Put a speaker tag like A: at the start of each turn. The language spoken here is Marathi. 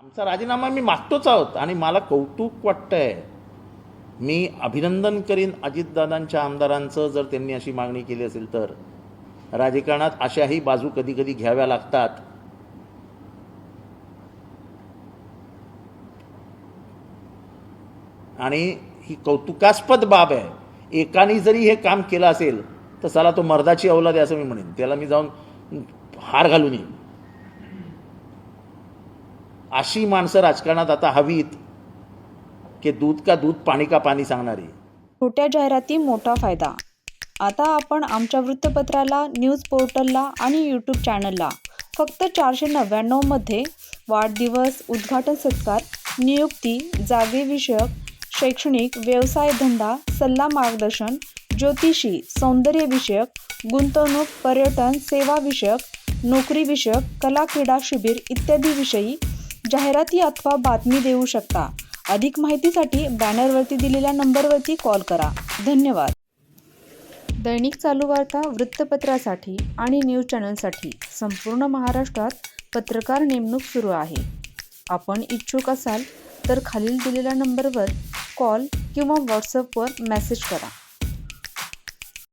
A: आमचा राजीनामा मी मागतोच आहोत आणि मला कौतुक वाटतंय. मी अभिनंदन करीन अजितदादांच्या आमदारांचं जर त्यांनी अशी मागणी केली असेल तर. राजकारणात अशाही बाजू कधी कधी घ्याव्या लागतात. आणि ही कौतुकास्पद बाब आहे. एकाने जरी हे काम केलं असेल तर साला तो मर्दाची औलाद आहे असं मी म्हणेन. त्याला मी जाऊन हार घालून येईन. अशी माणसं राजकारणात आता हवीत की दूध का दूध पाणी का पाणी सांगणारी.
B: छोट्या जाहिराती मोठा फायदा. आता आपण आमच्या वृत्तपत्राला, न्यूज पोर्टलला आणि यूट्यूब चॅनलला फक्त 499 मध्ये वाढदिवस, उद्घाटन सत्कार, नियुक्ती, जागेविषयक, शैक्षणिक, व्यवसाय धंदा, सल्ला मार्गदर्शन, ज्योतिषी, सौंदर्यविषयक, गुंतवणूक, पर्यटन, सेवाविषयक, नोकरीविषयक, कला क्रीडा शिबिर इत्यादी विषयी जाहिराती अथवा बातमी देऊ शकता. अधिक माहितीसाठी बॅनरवरती दिलेल्या नंबरवरती कॉल करा. धन्यवाद. दैनिक चालू वार्ता वृत्तपत्रासाठी आणि न्यूज चॅनलसाठी संपूर्ण महाराष्ट्रात पत्रकार नेमणूक सुरू आहे. आपण इच्छुक असाल तर खालील दिलेल्या नंबरवर कॉल किंवा व्हॉट्सअपवर मेसेज करा.